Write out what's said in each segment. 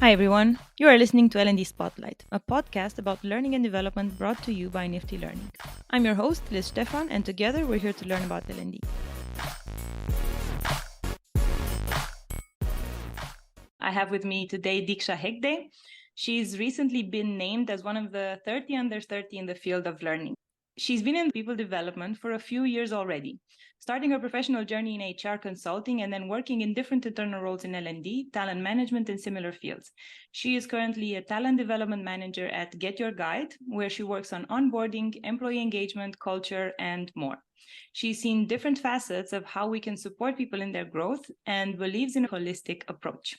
Hi everyone, you are listening to L&D Spotlight, a podcast about learning and development brought to you by Nifty Learning. I'm your host, Stefan, and together we're here to learn about L&D. I have with me today Deeksha Hegde. She's recently been named as one of the 30 under 30 in the field of learning. She's been in people development for a few years already, starting her professional journey in HR consulting and then working in different internal roles in L&D, talent management, and similar fields. She is currently a talent development manager at Get Your Guide, where she works on onboarding, employee engagement, culture, and more. She's seen different facets of how we can support people in their growth and believes in a holistic approach,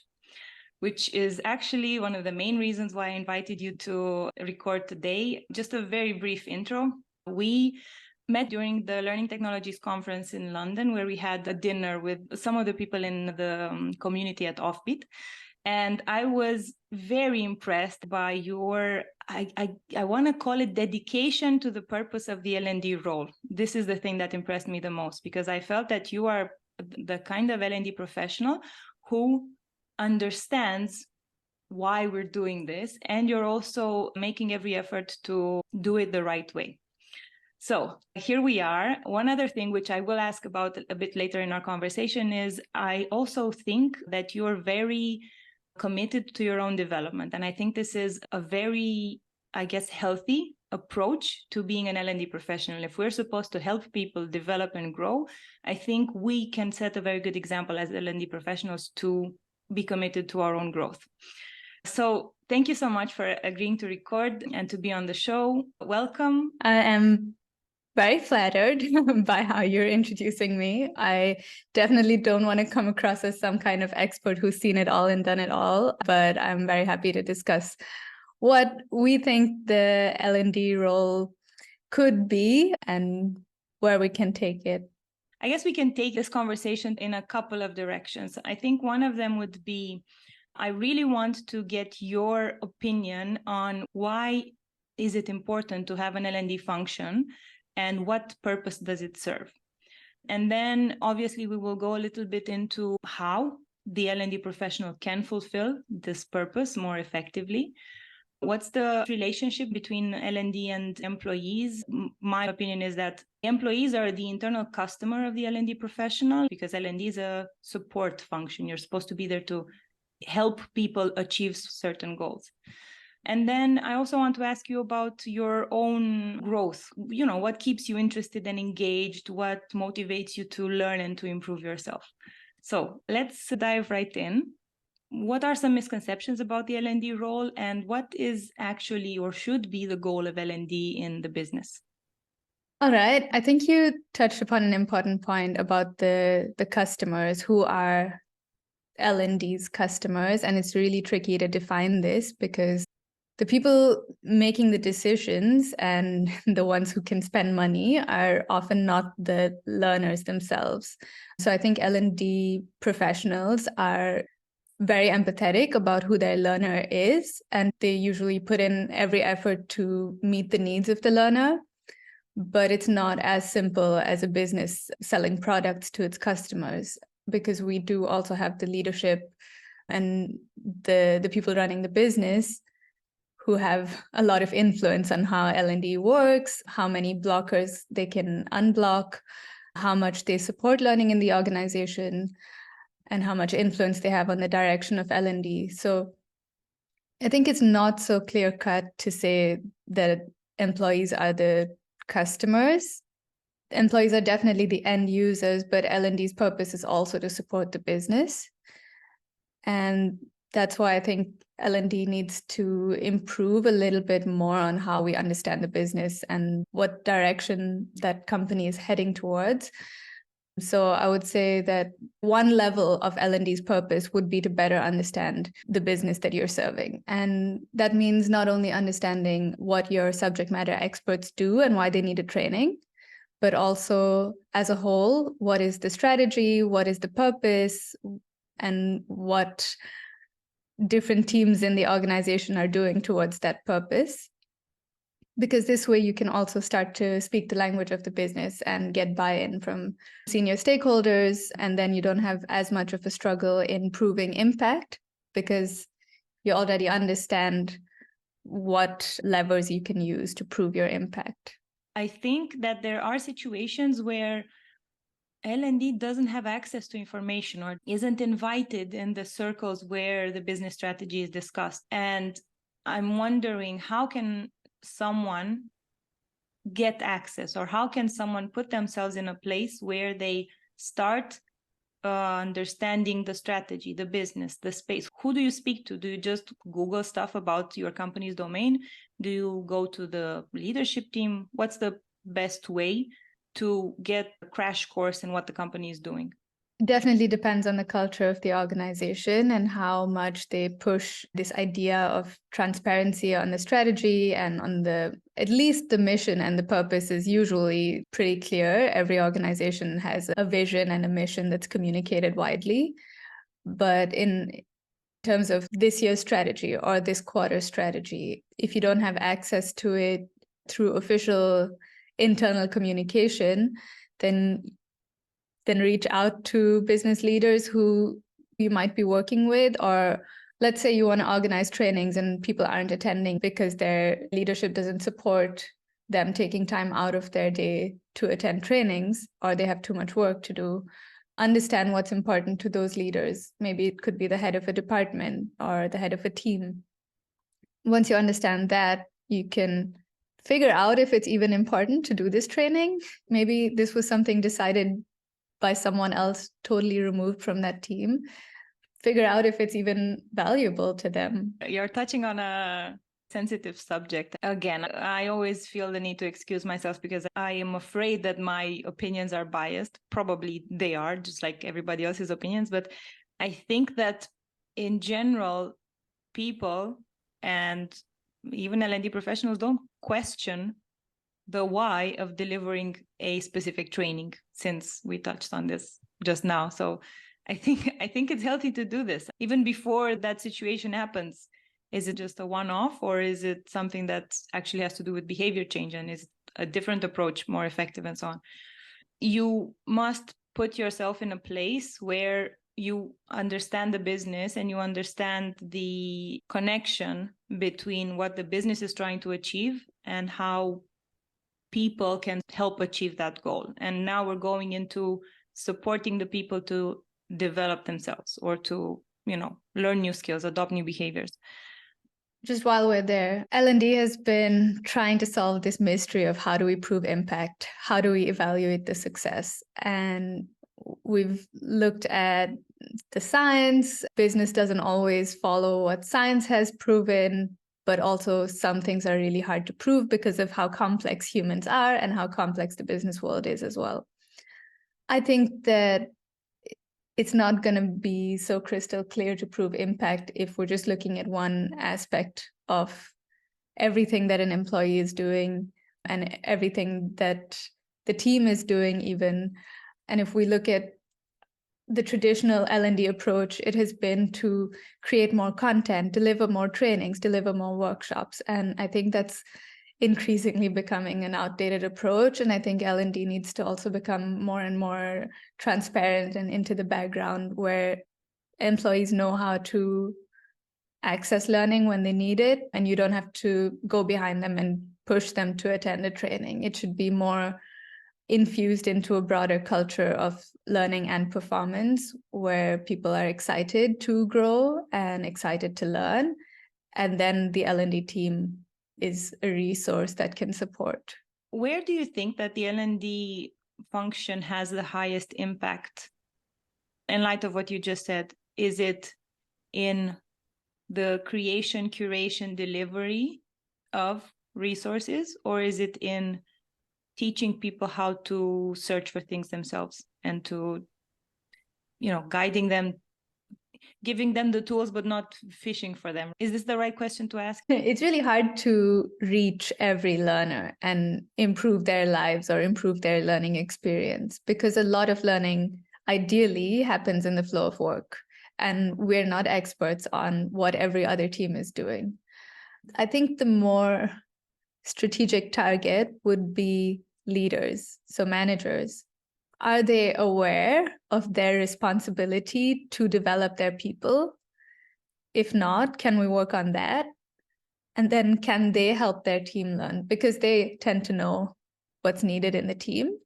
which is actually one of the main reasons why I invited you to record today. Just a very brief intro. We met during the Learning Technologies Conference in London, where we had a dinner with some of the people in the community at Offbeat. And I was very impressed by your, I want to call it dedication to the purpose of the L&D role. This is the thing that impressed me the most, because I felt that you are the kind of L&D professional who understands why we're doing this, and you're also making every effort to do it the right way. So here we are. One other thing which I will ask about a bit later in our conversation is I also think that you're very committed to your own development. And I think this is a very, healthy approach to being an L&D professional. If we're supposed to help people develop and grow, I think we can set a very good example as L&D professionals to be committed to our own growth. So thank you so much for agreeing to record and to be on the show. Welcome. I am very flattered by how you're introducing me. I definitely don't want to come across as some kind of expert who's seen it all and done it all, but I'm very happy to discuss what we think the L&D role could be and where we can take it. I guess we can take this conversation in a couple of directions. I think one of them would be, I really want to get your opinion on why is it important to have an L&D function and what purpose does it serve? And then obviously we will go a little bit into how the L&D professional can fulfill this purpose more effectively. What's the relationship between L&D and employees? My opinion is that employees are the internal customer of the L&D professional, because L&D is a support function. You're supposed to be there to help people achieve certain goals. And then I also want to ask you about your own growth. You know, what keeps you interested and engaged? What motivates you to learn and to improve yourself? So let's dive right in. What are some misconceptions about the L&D role, and what is actually or should be the goal of L&D in the business? All right. I think you touched upon an important point about the customers who are L&D's customers, and it's really tricky to define this because the people making the decisions and the ones who can spend money are often not the learners themselves. So I think L&D professionals are very empathetic about who their learner is, and they usually put in every effort to meet the needs of the learner. But it's not as simple as a business selling products to its customers, because we do also have the leadership and the people running the business who have a lot of influence on how L&D works, how many blockers they can unblock, how much they support learning in the organization, and how much influence they have on the direction of L&D. So I think it's not so clear-cut to say that employees are the customers. Employees are definitely the end users, but L&D's purpose is also to support the business. And that's why I think L&D needs to improve a little bit more on how we understand the business and what direction that company is heading towards. So I would say that one level of L&D's purpose would be to better understand the business that you're serving. And that means not only understanding what your subject matter experts do and why they need a training, but also as a whole, what is the strategy, what is the purpose, and what different teams in the organization are doing towards that purpose. Because this way you can also start to speak the language of the business and get buy-in from senior stakeholders, and then you don't have as much of a struggle in proving impact, because you already understand what levers you can use to prove your impact? I think that there are situations where L&D doesn't have access to information or isn't invited in the circles where the business strategy is discussed. And I'm wondering, how can someone get access, or how can someone put themselves in a place where they start understanding the strategy, the business, the space? Who do you speak to? Do you just Google stuff about your company's domain? Do you go to the leadership team? What's the best way to get a crash course in what the company is doing? Definitely depends on the culture of the organization and how much they push this idea of transparency on the strategy and on at least the mission and the purpose is usually pretty clear. Every organization has a vision and a mission that's communicated widely. But in terms of this year's strategy or this quarter's strategy, if you don't have access to it through official internal communication, then reach out to business leaders who you might be working with. Or let's say you want to organize trainings and people aren't attending because their leadership doesn't support them taking time out of their day to attend trainings, or they have too much work to do. Understand what's important to those leaders. Maybe it could be the head of a department or the head of a team. Once you understand that, you can figure out if it's even important to do this training. Maybe this was something decided by someone else totally removed from that team. Figure out if it's even valuable to them. You're touching on a sensitive subject. Again, I always feel the need to excuse myself because I am afraid that my opinions are biased. Probably they are, just like everybody else's opinions. But I think that in general, people and even L&D professionals don't question the why of delivering a specific training, since we touched on this just now. So I think it's healthy to do this even before that situation happens. Is it just a one-off, or is it something that actually has to do with behavior change, and is a different approach more effective, and so on? You must put yourself in a place where you understand the business and you understand the connection between what the business is trying to achieve and how people can help achieve that goal. And now we're going into supporting the people to develop themselves or to, learn new skills, adopt new behaviors. Just while we're there, L&D has been trying to solve this mystery of how do we prove impact? How do we evaluate the success? And we've looked at the science. Business doesn't always follow what science has proven, but also some things are really hard to prove because of how complex humans are and how complex the business world is as well. I think that it's not going to be so crystal clear to prove impact if we're just looking at one aspect of everything that an employee is doing and everything that the team is doing even. And if we look at the traditional L&D approach, it has been to create more content, deliver more trainings, deliver more workshops. And I think that's increasingly becoming an outdated approach. And I think L&D needs to also become more and more transparent and into the background, where employees know how to access learning when they need it, and you don't have to go behind them and push them to attend a training. It should be more infused into a broader culture of learning and performance, where people are excited to grow and excited to learn. And then the L&D team is a resource that can support. Where do you think that the L&D function has the highest impact in light of what you just said? Is it in the creation, curation, delivery of resources, or is it in teaching people how to search for things themselves and to, guiding them, giving them the tools, but not fishing for them? Is this the right question to ask? It's really hard to reach every learner and improve their lives or improve their learning experience, because a lot of learning ideally happens in the flow of work, and we're not experts on what every other team is doing. I think the more strategic target would be leaders, so managers. Are they aware of their responsibility to develop their people? If not, can we work on that? And then can they help their team learn? Because they tend to know what's needed in the team.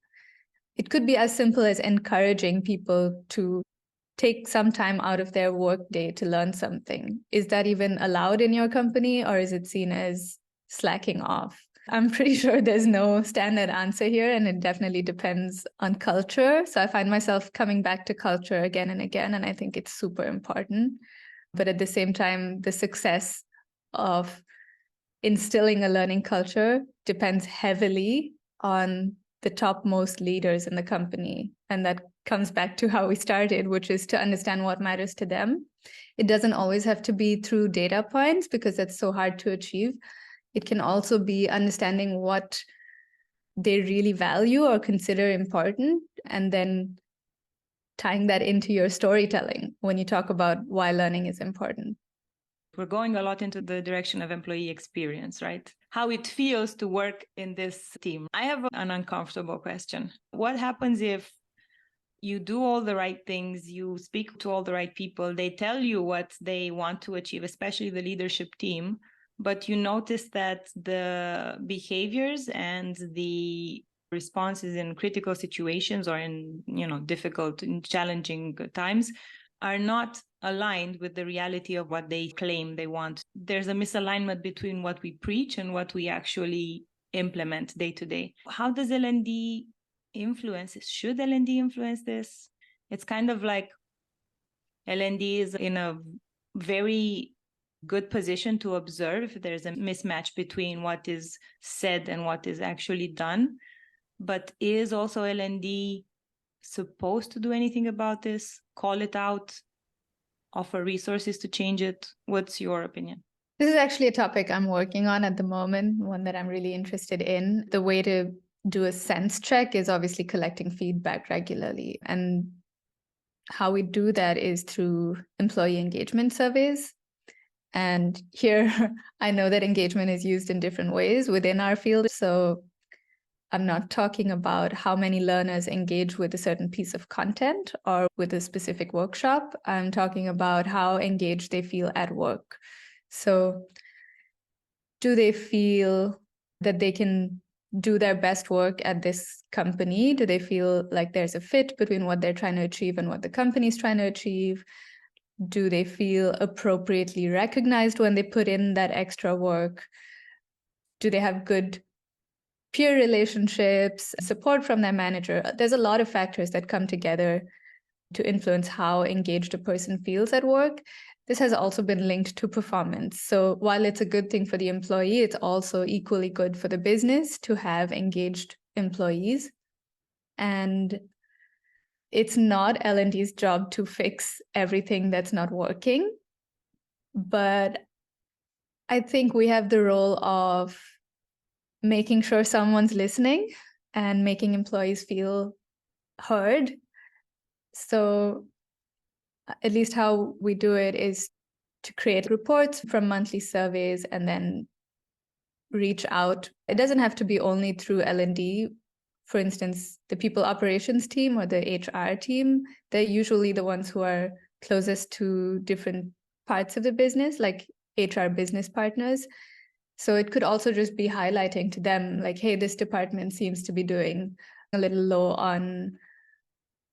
It could be as simple as encouraging people to take some time out of their work day to learn something. Is that even allowed in your company, or is it seen as slacking off? I'm pretty sure there's no standard answer here, and it definitely depends on culture. So I find myself coming back to culture again and again, and I think it's super important. But at the same time, the success of instilling a learning culture depends heavily on the topmost leaders in the company. And that comes back to how we started, which is to understand what matters to them. It doesn't always have to be through data points because that's so hard to achieve. It can also be understanding what they really value or consider important, and then tying that into your storytelling when you talk about why learning is important. We're going a lot into the direction of employee experience, right? How it feels to work in this team. I have an uncomfortable question. What happens if you do all the right things, you speak to all the right people, they tell you what they want to achieve, especially the leadership team, but you notice that the behaviors and the responses in critical situations or in, difficult and challenging times are not aligned with the reality of what they claim they want. There's a misalignment between what we preach and what we actually implement day to day. How does L&D influence this? Should L&D influence this? It's kind of like L&D is in a very good position to observe if there's a mismatch between what is said and what is actually done. But is also L&D supposed to do anything about this? Call it out, offer resources to change it? What's your opinion? This is actually a topic I'm working on at the moment, one that I'm really interested in. The way to do a sense check is obviously collecting feedback regularly. And how we do that is through employee engagement surveys. And here, I know that engagement is used in different ways within our field. So I'm not talking about how many learners engage with a certain piece of content or with a specific workshop. I'm talking about how engaged they feel at work. So do they feel that they can do their best work at this company? Do they feel like there's a fit between what they're trying to achieve and what the company's trying to achieve? Do they feel appropriately recognized when they put in that extra work? Do they have good peer relationships, support from their manager? There's a lot of factors that come together to influence how engaged a person feels at work. This has also been linked to performance. So while it's a good thing for the employee, it's also equally good for the business to have engaged employees. And it's not L&D's job to fix everything that's not working. But I think we have the role of making sure someone's listening and making employees feel heard. So at least how we do it is to create reports from monthly surveys and then reach out. It doesn't have to be only through L&D. For instance, the people operations team or the HR team, they're usually the ones who are closest to different parts of the business, like HR business partners. So it could also just be highlighting to them, like, hey, this department seems to be doing a little low on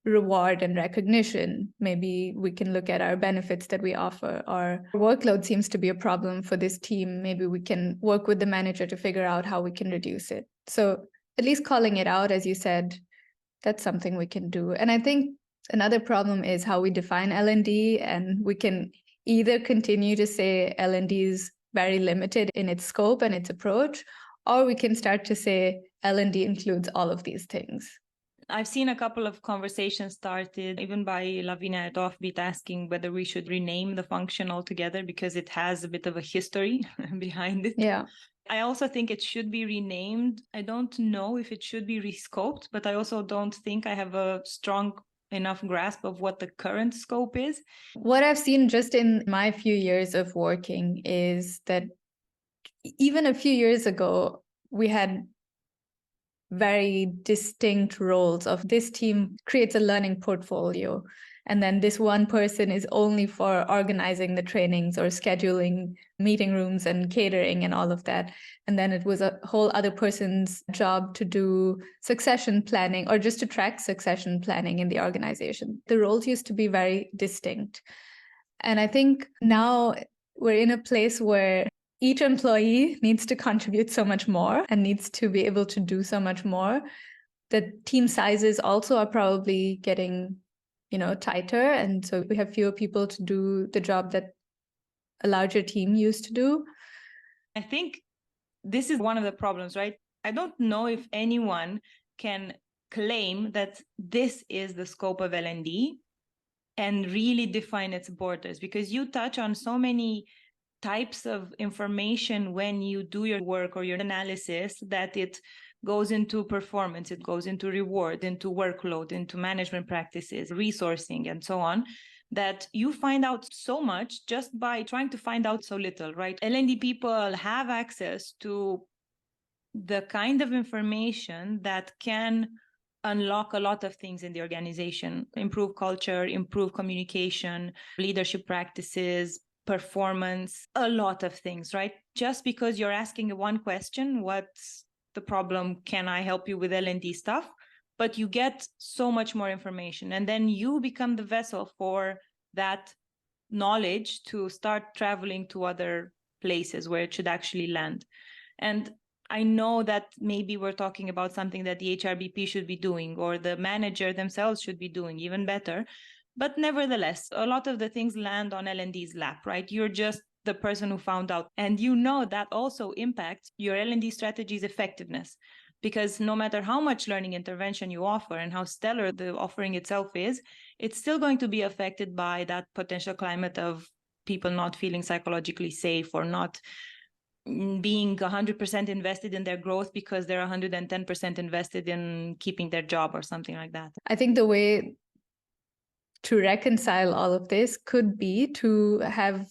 reward and recognition. Maybe we can look at our benefits that we offer. Our workload seems to be a problem for this team. Maybe we can work with the manager to figure out how we can reduce it. So at least calling it out, as you said, that's something we can do. And I think another problem is how we define L&D, and we can either continue to say L&D is very limited in its scope and its approach, or we can start to say L&D includes all of these things. I've seen a couple of conversations started, even by Lavinia at Offbeat, asking whether we should rename the function altogether because it has a bit of a history behind it. Yeah. I also think it should be renamed. I don't know if it should be rescoped, but I also don't think I have a strong enough grasp of what the current scope is. What I've seen just in my few years of working is that even a few years ago, we had very distinct roles of this team creates a learning portfolio. And then this one person is only for organizing the trainings or scheduling meeting rooms and catering and all of that. And then it was a whole other person's job to do succession planning or just to track succession planning in the organization. The roles used to be very distinct. And I think now we're in a place where each employee needs to contribute so much more and needs to be able to do so much more. The team sizes also are probably getting tighter. And so we have fewer people to do the job that a larger team used to do. I think this is one of the problems, right? I don't know if anyone can claim that this is the scope of L&D and really define its borders, because you touch on so many types of information when you do your work or your analysis that it goes into performance, it goes into reward, into workload, into management practices, resourcing, and so on, that you find out so much just by trying to find out so little, right? L&D people have access to the kind of information that can unlock a lot of things in the organization, improve culture, improve communication, leadership practices, performance, a lot of things, right? Just because you're asking one question, what's the problem? Can I help you with L&D stuff? But you get so much more information. And then you become the vessel for that knowledge to start traveling to other places where it should actually land. And I know that maybe we're talking about something that the HRBP should be doing or the manager themselves should be doing even better. But nevertheless, a lot of the things land on L&D's lap, right? You're just the person who found out. And that also impacts your L&D strategy's effectiveness. Because no matter how much learning intervention you offer and how stellar the offering itself is, it's still going to be affected by that potential climate of people not feeling psychologically safe or not being 100% invested in their growth because they're 110% invested in keeping their job or something like that. I think the way to reconcile all of this could be to have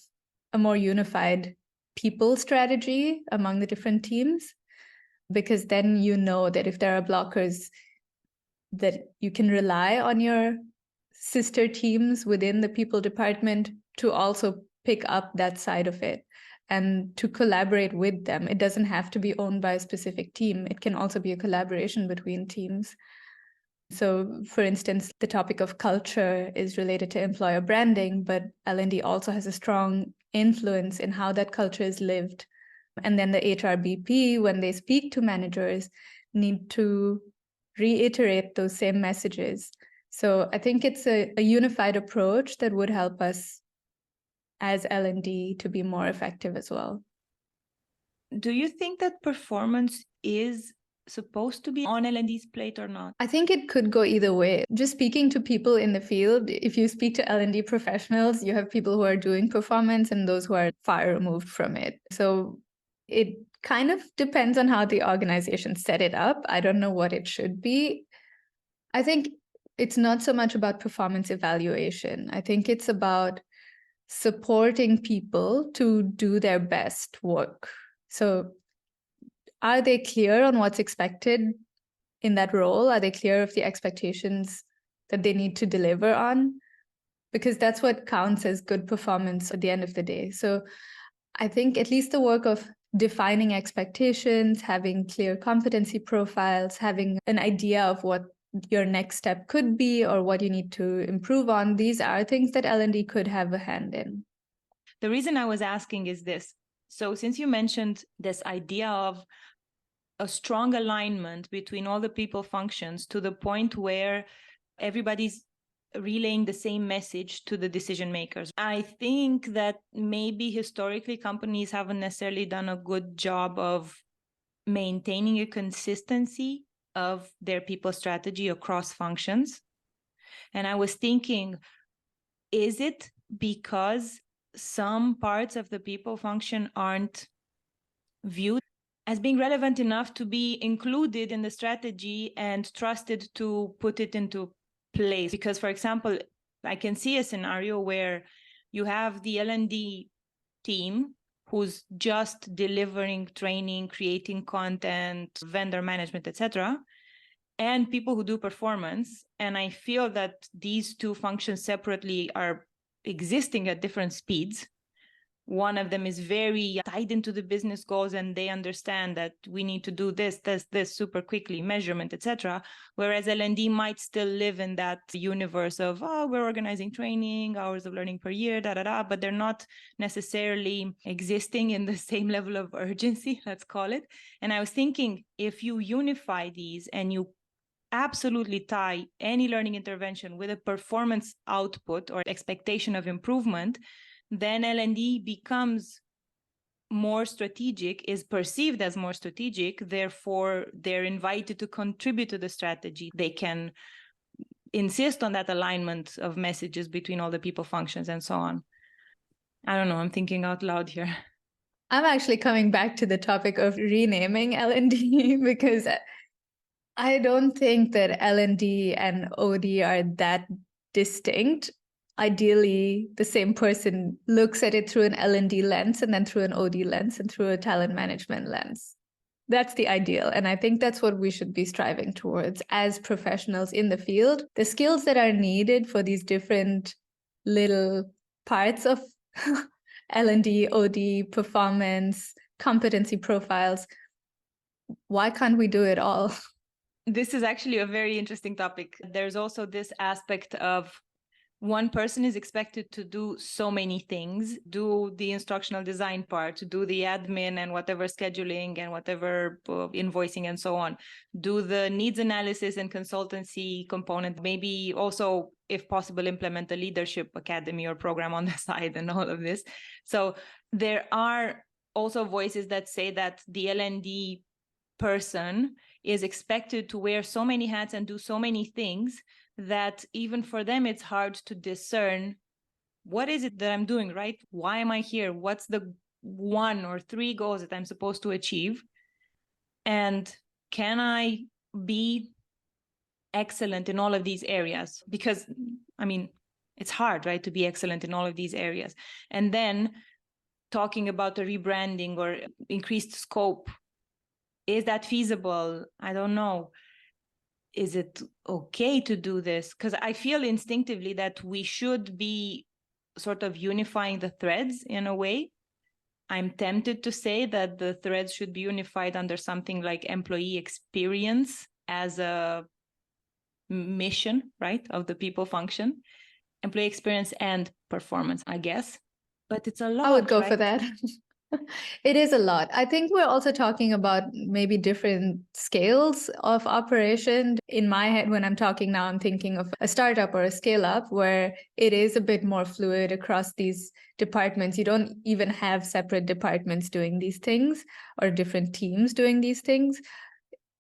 a more unified people strategy among the different teams, because then you know that if there are blockers, that you can rely on your sister teams within the people department to also pick up that side of it and to collaborate with them. It doesn't have to be owned by a specific team. It can also be a collaboration between teams. So, for instance, the topic of culture is related to employer branding, but L&D also has a strong influence in how that culture is lived. And then the HRBP, when they speak to managers, need to reiterate those same messages. So I think it's a unified approach that would help us as L&D to be more effective as well. Do you think that performance is supposed to be on L&D's plate or not? I think it could go either way. Just speaking to people in the field, if you speak to L&D professionals, you have people who are doing performance and those who are far removed from it. So it kind of depends on how the organization set it up. I don't know what it should be. I think it's not so much about performance evaluation. I think it's about supporting people to do their best work. So are they clear on what's expected in that role? Are they clear of the expectations that they need to deliver on? Because that's what counts as good performance at the end of the day. So I think at least the work of defining expectations, having clear competency profiles, having an idea of what your next step could be or what you need to improve on, these are things that L&D could have a hand in. The reason I was asking is this. So since you mentioned this idea of a strong alignment between all the people functions to the point where everybody's relaying the same message to the decision makers, I think that maybe historically companies haven't necessarily done a good job of maintaining a consistency of their people strategy across functions. And I was thinking, is it because some parts of the people function aren't viewed as being relevant enough to be included in the strategy and trusted to put it into place? Because, for example, I can see a scenario where you have the L&D team who's just delivering training, creating content, vendor management, etc. and people who do performance. And I feel that these two functions separately are existing at different speeds. One of them is very tied into the business goals, and they understand that we need to do this super quickly, measurement, etc. Whereas L&D might still live in that universe of, oh, we're organizing training, hours of learning per year, but they're not necessarily existing in the same level of urgency, let's call it. And I was thinking, if you unify these and you absolutely tie any learning intervention with a performance output or expectation of improvement, then L&D becomes more strategic, is perceived as more strategic. Therefore, they're invited to contribute to the strategy. They can insist on that alignment of messages between all the people functions and so on. I don't know, I'm thinking out loud here. I'm actually coming back to the topic of renaming L&D because I don't think that L&D and OD are that distinct. Ideally, the same person looks at it through an L&D lens and then through an OD lens and through a talent management lens. That's the ideal. And I think that's what we should be striving towards as professionals in the field. The skills that are needed for these different little parts of L&D, OD, performance, competency profiles, why can't we do it all? This is actually a very interesting topic. There's also this aspect of one person is expected to do so many things, do the instructional design part, do the admin and whatever scheduling and whatever invoicing and so on, do the needs analysis and consultancy component, maybe also, if possible, implement a leadership academy or program on the side and all of this. So there are also voices that say that the L&D person is expected to wear so many hats and do so many things that even for them, it's hard to discern what is it that I'm doing, right? Why am I here? What's the 1 or 3 goals that I'm supposed to achieve? And can I be excellent in all of these areas? Because, I mean, it's hard, right, to be excellent in all of these areas. And then talking about a rebranding or increased scope, is that feasible? I don't know. Is it okay to do this? Because I feel instinctively that we should be sort of unifying the threads in a way. I'm tempted to say that the threads should be unified under something like employee experience as a mission, right, of the people function. Employee experience and performance, I guess. But it's a lot. I would go right? for that. It is a lot. I think we're also talking about maybe different scales of operation. In my head, when I'm talking now, I'm thinking of a startup or a scale up where it is a bit more fluid across these departments. You don't even have separate departments doing these things or different teams doing these things.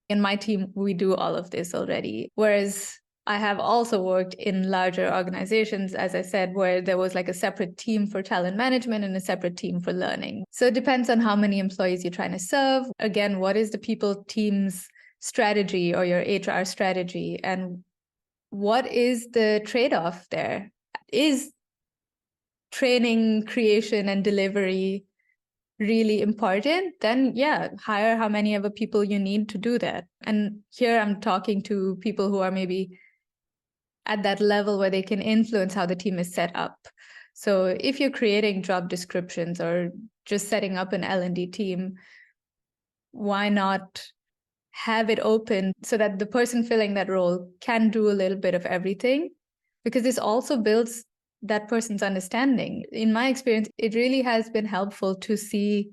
In my team, we do all of this already. Whereas I have also worked in larger organizations, as I said, where there was like a separate team for talent management and a separate team for learning. So it depends on how many employees you're trying to serve. Again, what is the people team's strategy or your HR strategy? And what is the trade-off there? Is training, creation, and delivery really important? Then yeah, hire how many ever people you need to do that. And here I'm talking to people who are maybe at that level where they can influence how the team is set up. So if you're creating job descriptions or just setting up an L&D team, why not have it open so that the person filling that role can do a little bit of everything? Because this also builds that person's understanding. In my experience, it really has been helpful to see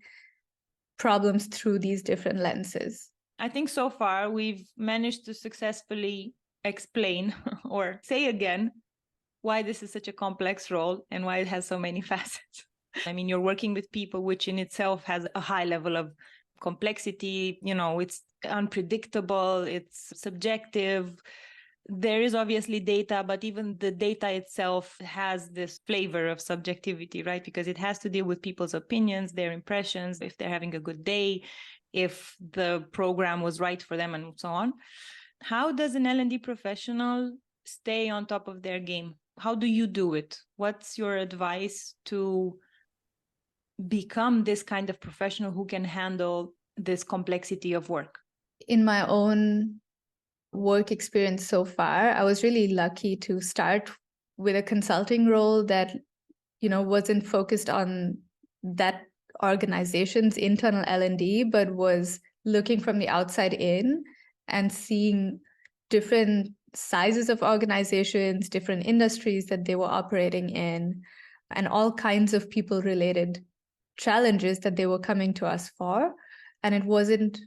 problems through these different lenses. I think so far we've managed to successfully explain or say again why this is such a complex role and why it has so many facets. I mean, you're working with people, which in itself has a high level of complexity. You know, it's unpredictable, it's subjective. There is obviously data, but even the data itself has this flavor of subjectivity, right? Because it has to deal with people's opinions, their impressions, if they're having a good day, if the program was right for them, and so on. How does an L&D professional stay on top of their game? How do you do it? What's your advice to become this kind of professional who can handle this complexity of work? In my own work experience so far, I was really lucky to start with a consulting role that, wasn't focused on that organization's internal L&D, but was looking from the outside in and seeing different sizes of organizations, different industries that they were operating in, and all kinds of people-related challenges that they were coming to us for. And it wasn't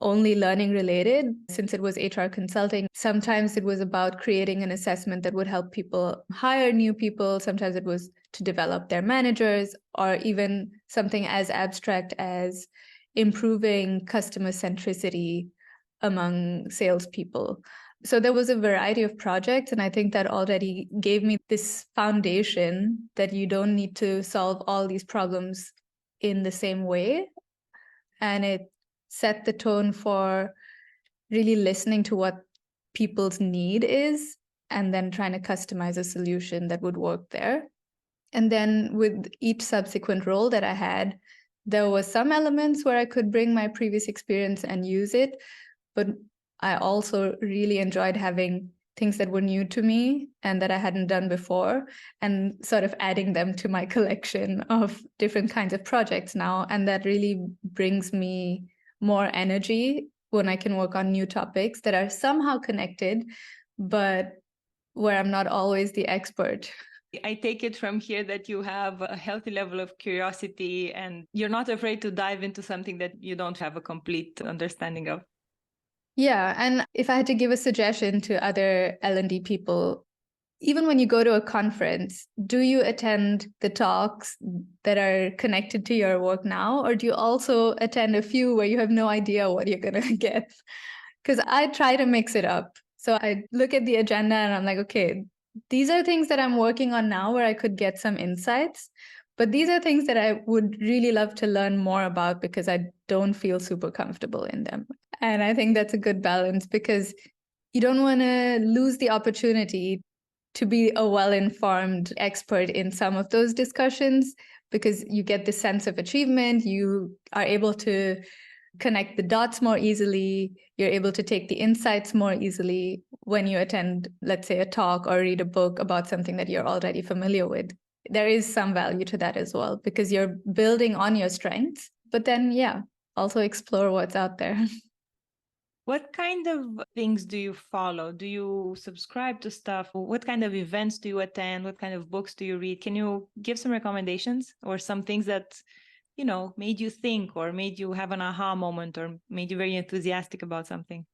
only learning related, since it was HR consulting. Sometimes it was about creating an assessment that would help people hire new people. Sometimes it was to develop their managers, or even something as abstract as improving customer centricity among salespeople. So there was a variety of projects, and I think that already gave me this foundation that you don't need to solve all these problems in the same way. And it set the tone for really listening to what people's need is and then trying to customize a solution that would work there. And then with each subsequent role that I had, there was some elements where I could bring my previous experience and use it, but I also really enjoyed having things that were new to me and that I hadn't done before, and sort of adding them to my collection of different kinds of projects now. And that really brings me more energy when I can work on new topics that are somehow connected, but where I'm not always the expert. I take it from here that you have a healthy level of curiosity and you're not afraid to dive into something that you don't have a complete understanding of. Yeah, and if I had to give a suggestion to other L&D people, even when you go to a conference, do you attend the talks that are connected to your work now, or do you also attend a few where you have no idea what you're going to get? Because I try to mix it up. So I look at the agenda and I'm like, okay, these are things that I'm working on now where I could get some insights, but these are things that I would really love to learn more about because I don't feel super comfortable in them. And I think that's a good balance, because you don't want to lose the opportunity to be a well-informed expert in some of those discussions, because you get this sense of achievement. You are able to connect the dots more easily. You're able to take the insights more easily when you attend, let's say, a talk or read a book about something that you're already familiar with. There is some value to that as well, because you're building on your strengths, but then, yeah, also explore what's out there. What kind of things do you follow? Do you subscribe to stuff? What kind of events do you attend? What kind of books do you read? Can you give some recommendations or some things that, made you think or made you have an aha moment or made you very enthusiastic about something?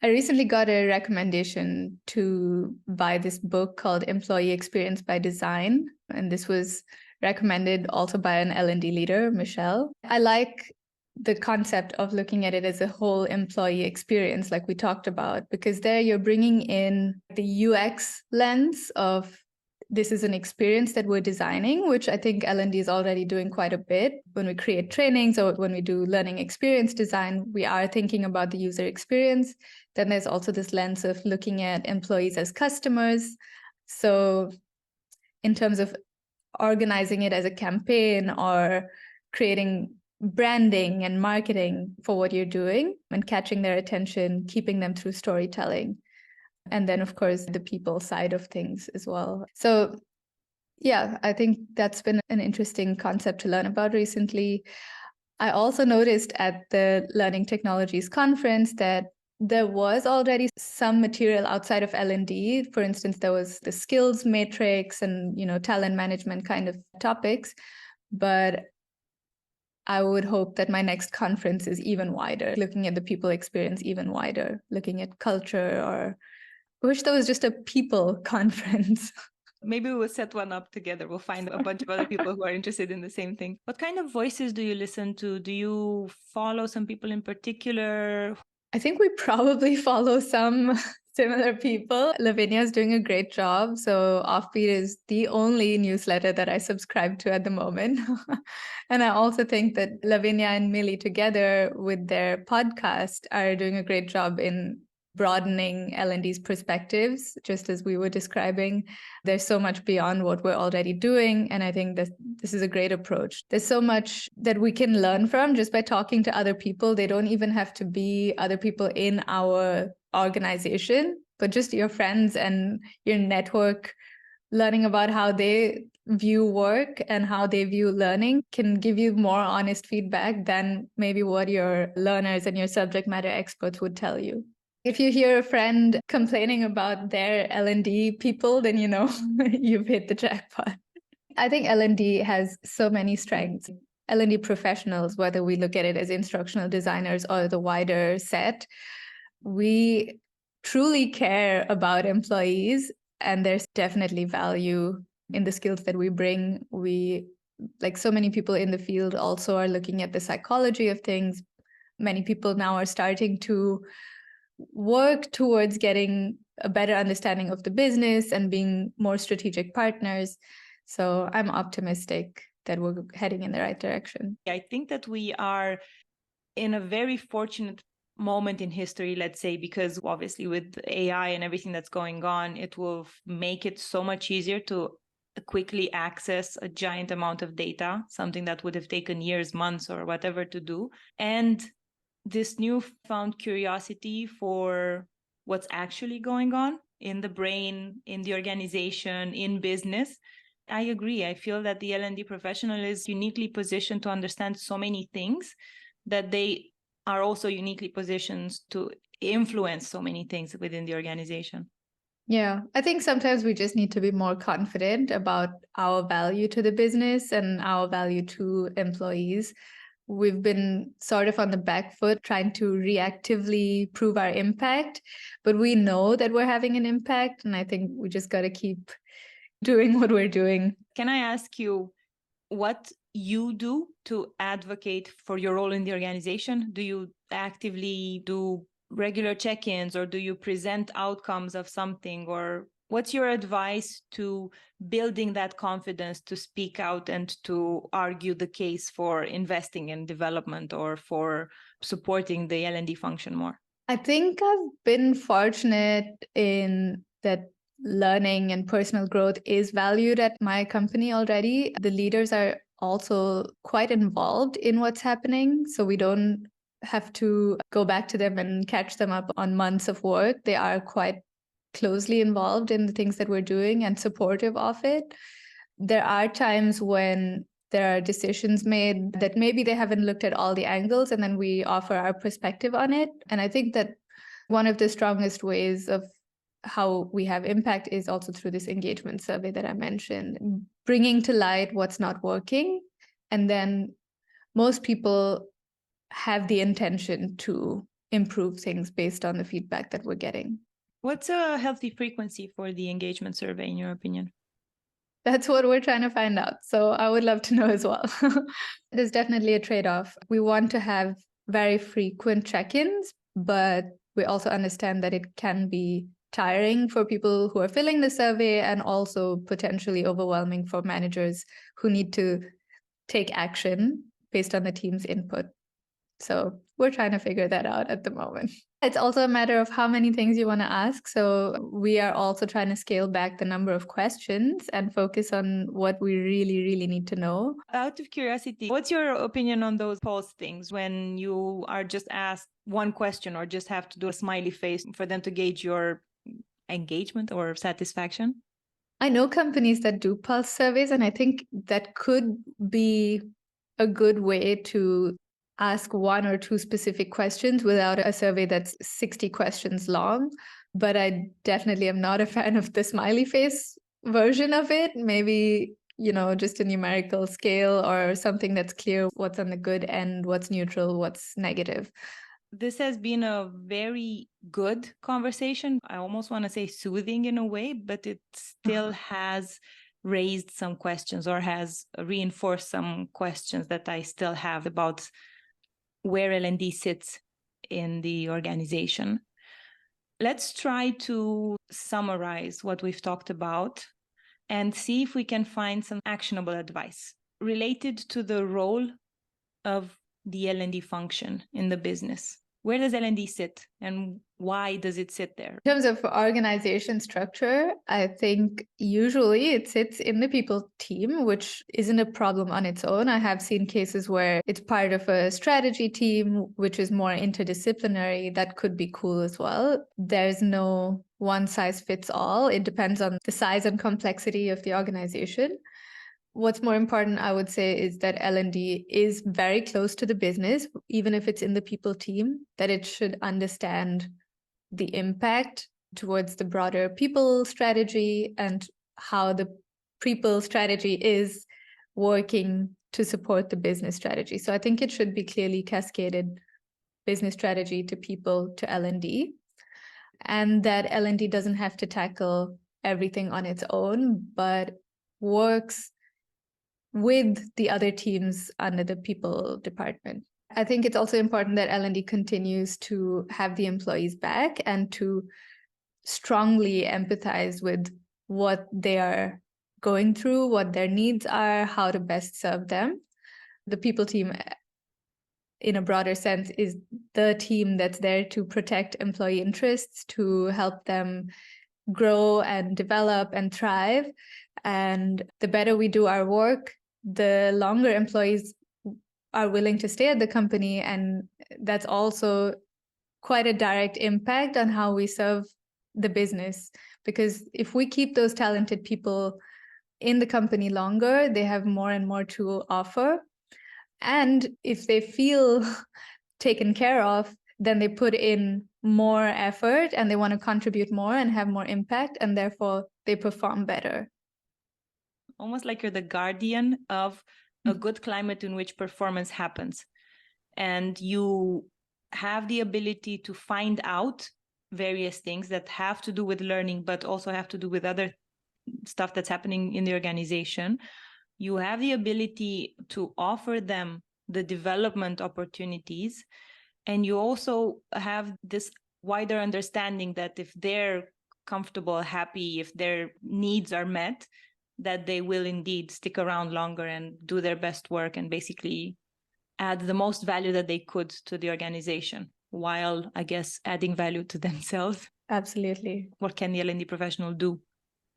I recently got a recommendation to buy this book called Employee Experience by Design. And this was recommended also by an L&D leader, Michelle. I like the concept of looking at it as a whole employee experience, like we talked about, because there you're bringing in the UX lens of this is an experience that we're designing, which I think L&D is already doing quite a bit. When we create trainings or when we do learning experience design, we are thinking about the user experience. Then there's also this lens of looking at employees as customers. So in terms of organizing it as a campaign or creating branding and marketing for what you're doing and catching their attention, keeping them through storytelling. And then, of course, the people side of things as well. So, yeah, I think that's been an interesting concept to learn about recently. I also noticed at the Learning Technologies conference that there was already some material outside of L&D. For instance, there was the skills matrix and, talent management kind of topics. But I would hope that my next conference is even wider, looking at the people experience even wider, looking at culture, or I wish there was just a people conference. Maybe we'll set one up together. We'll find a bunch of other people who are interested in the same thing. What kind of voices do you listen to? Do you follow some people in particular? I think we probably follow some similar people. Lavinia is doing a great job. So Offbeat is the only newsletter that I subscribe to at the moment. And I also think that Lavinia and Millie together with their podcast are doing a great job in broadening L&D's perspectives, just as we were describing. There's so much beyond what we're already doing. And I think that this is a great approach. There's so much that we can learn from just by talking to other people. They don't even have to be other people in our organization, but just your friends and your network. Learning about how they view work and how they view learning can give you more honest feedback than maybe what your learners and your subject matter experts would tell you. If you hear a friend complaining about their L&D people, then you know you've hit the jackpot. I think L&D has so many strengths. L&D professionals, whether we look at it as instructional designers or the wider set, we truly care about employees. And there's definitely value in the skills that we bring. We, like so many people in the field, also are looking at the psychology of things. Many people now are starting to work towards getting a better understanding of the business and being more strategic partners. So I'm optimistic that we're heading in the right direction. I think that we are in a very fortunate moment in history, let's say, because obviously with AI and everything that's going on, it will make it so much easier to quickly access a giant amount of data, something that would have taken years, months, or whatever to do. And this newfound curiosity for what's actually going on in the brain, in the organization, in business. I agree. I feel that the L&D professional is uniquely positioned to understand so many things that they are also uniquely positioned to influence so many things within the organization. Yeah, I think sometimes we just need to be more confident about our value to the business and our value to employees. We've been sort of on the back foot trying to reactively prove our impact, but we know that we're having an impact, and I think we just got to keep doing what we're doing. Can I ask you what you do to advocate for your role in the organization? Do you actively do regular check-ins, or do you present outcomes of something, or what's your advice to building that confidence to speak out and to argue the case for investing in development or for supporting the L&D function more? I think I've been fortunate in that learning and personal growth is valued at my company already. The leaders are also quite involved in what's happening, so we don't have to go back to them and catch them up on months of work. They are quite closely involved in the things that we're doing and supportive of it. There are times when there are decisions made that maybe they haven't looked at all the angles, and then we offer our perspective on it. And I think that one of the strongest ways of how we have impact is also through this engagement survey that I mentioned, bringing to light what's not working. And then most people have the intention to improve things based on the feedback that we're getting. What's a healthy frequency for the engagement survey, in your opinion? That's what we're trying to find out. So I would love to know as well. There's definitely a trade-off. We want to have very frequent check-ins, but we also understand that it can be tiring for people who are filling the survey and also potentially overwhelming for managers who need to take action based on the team's input. So we're trying to figure that out at the moment. It's also a matter of how many things you want to ask. So we are also trying to scale back the number of questions and focus on what we really, really need to know. Out of curiosity, what's your opinion on those pulse things when you are just asked one question or just have to do a smiley face for them to gauge your engagement or satisfaction? I know companies that do pulse surveys, and I think that could be a good way to ask one or two specific questions without a survey that's 60 questions long. But I definitely am not a fan of the smiley face version of it. Maybe, just a numerical scale or something that's clear what's on the good end, what's neutral, what's negative. This has been a very good conversation. I almost want to say soothing in a way, but it still has raised some questions or has reinforced some questions that I still have about where L&D sits in the organization. Let's try to summarize what we've talked about and see if we can find some actionable advice related to the role of the L&D function in the business. Where does L&D sit and why does it sit there? In terms of organization structure, I think usually it sits in the people team, which isn't a problem on its own. I have seen cases where it's part of a strategy team, which is more interdisciplinary. That could be cool as well. There's no one size fits all. It depends on the size and complexity of the organization. What's more important, I would say, is that L&D is very close to the business, even if it's in the people team, that it should understand the impact towards the broader people strategy and how the people strategy is working to support the business strategy. So I think it should be clearly cascaded business strategy to people to L&D, and that L&D doesn't have to tackle everything on its own, but works with the other teams under the people department. I think it's also important that L&D continues to have the employees back and to strongly empathize with what they are going through, what their needs are, how to best serve them. The people team, in a broader sense, is the team that's there to protect employee interests, to help them grow and develop and thrive. And the better we do our work, the longer employees are willing to stay at the company. And that's also quite a direct impact on how we serve the business. Because if we keep those talented people in the company longer, they have more and more to offer. And if they feel taken care of, then they put in more effort and they want to contribute more and have more impact, and therefore they perform better. Almost like you're the guardian of a good climate in which performance happens. And you have the ability to find out various things that have to do with learning, but also have to do with other stuff that's happening in the organization. You have the ability to offer them the development opportunities. And you also have this wider understanding that if they're comfortable, happy, if their needs are met, that they will indeed stick around longer and do their best work and basically add the most value that they could to the organization, while, I guess, adding value to themselves. Absolutely. What can the L&D professional do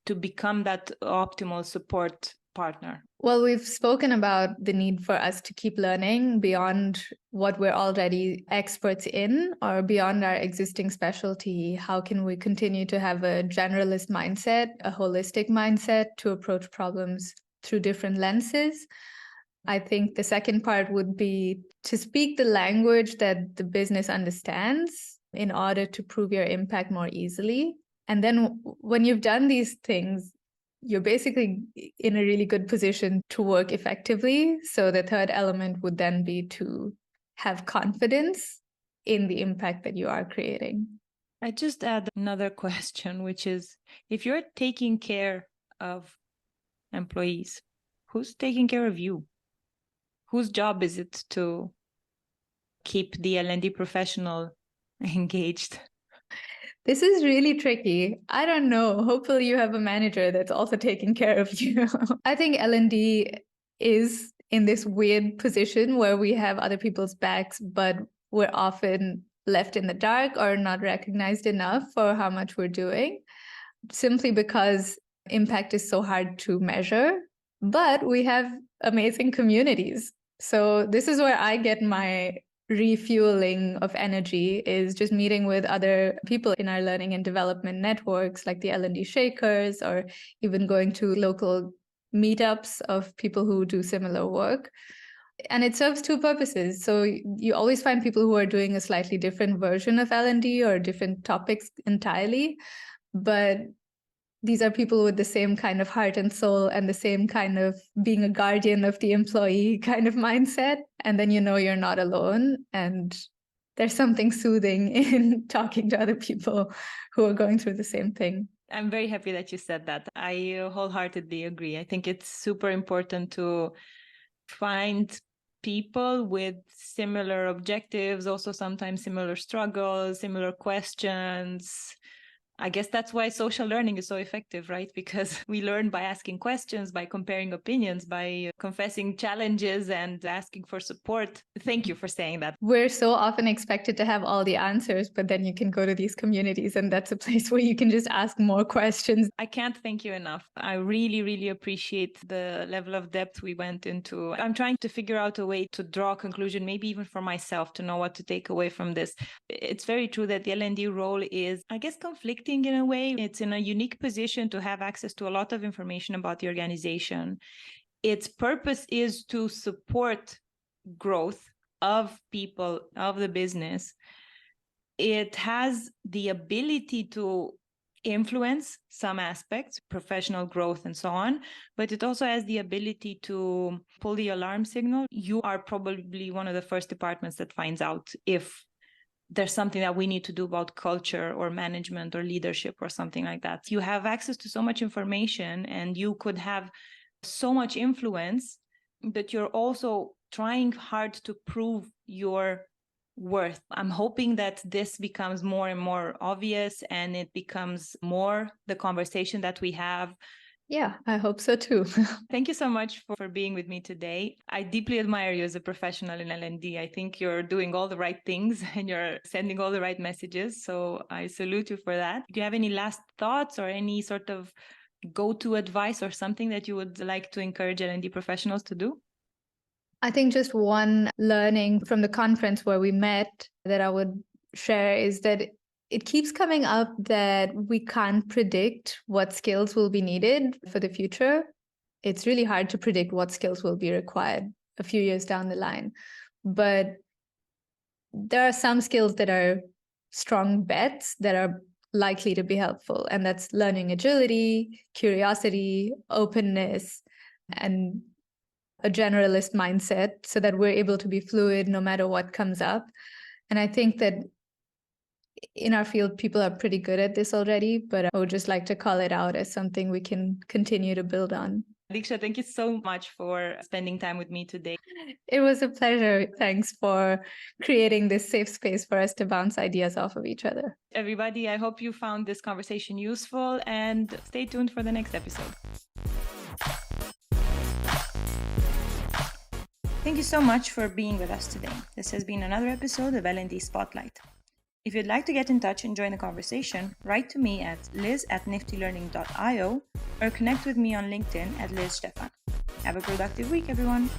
to become that optimal support partner? Well, we've spoken about the need for us to keep learning beyond what we're already experts in or beyond our existing specialty. How can we continue to have a generalist mindset, a holistic mindset to approach problems through different lenses? I think the second part would be to speak the language that the business understands in order to prove your impact more easily. And then when you've done these things, you're basically in a really good position to work effectively. So the third element would then be to have confidence in the impact that you are creating. I just add another question, which is, if you're taking care of employees, who's taking care of you? Whose job is it to keep the L&D professional engaged? This is really tricky. I don't know. Hopefully you have a manager that's also taking care of you. I think L&D is in this weird position where we have other people's backs, but we're often left in the dark or not recognized enough for how much we're doing, simply because impact is so hard to measure. But we have amazing communities. So this is where I get my refueling of energy, is just meeting with other people in our learning and development networks like the L&D Shakers, or even going to local meetups of people who do similar work. And it serves two purposes. So you always find people who are doing a slightly different version of L&D or different topics entirely, but these are people with the same kind of heart and soul and the same kind of being a guardian of the employee kind of mindset. And then you know you're not alone. And there's something soothing in talking to other people who are going through the same thing. I'm very happy that you said that. I wholeheartedly agree. I think it's super important to find people with similar objectives, also sometimes similar struggles, similar questions. I guess that's why social learning is so effective, right? Because we learn by asking questions, by comparing opinions, by confessing challenges and asking for support. Thank you for saying that. We're so often expected to have all the answers, but then you can go to these communities and that's a place where you can just ask more questions. I can't thank you enough. I really, really appreciate the level of depth we went into. I'm trying to figure out a way to draw a conclusion, maybe even for myself, to know what to take away from this. It's very true that the L&D role is, I guess, conflicting in a way. It's in a unique position to have access to a lot of information about the organization. Its purpose is to support growth of people, of the business. It has the ability to influence some aspects, professional growth and so on, but it also has the ability to pull the alarm signal. You are probably one of the first departments that finds out if there's something that we need to do about culture or management or leadership or something like that. You have access to so much information and you could have so much influence, but you're also trying hard to prove your worth. I'm hoping that this becomes more and more obvious and it becomes more the conversation that we have. Yeah, I hope so too. Thank you so much for being with me today. I deeply admire you as a professional in L&D. I think you're doing all the right things and you're sending all the right messages. So I salute you for that. Do you have any last thoughts or any sort of go-to advice or something that you would like to encourage L&D professionals to do? I think just one learning from the conference where we met that I would share is that it keeps coming up that we can't predict what skills will be needed for the future. It's really hard to predict what skills will be required a few years down the line. But there are some skills that are strong bets that are likely to be helpful. And that's learning agility, curiosity, openness, and a generalist mindset so that we're able to be fluid no matter what comes up. And I think that in our field, people are pretty good at this already, but I would just like to call it out as something we can continue to build on. Deeksha, thank you so much for spending time with me today. It was a pleasure. Thanks for creating this safe space for us to bounce ideas off of each other. Everybody, I hope you found this conversation useful and stay tuned for the next episode. Thank you so much for being with us today. This has been another episode of L&D Spotlight. If you'd like to get in touch and join the conversation, write to me at liz@niftylearning.io or connect with me on LinkedIn at Liz Stefan. Have a productive week, everyone.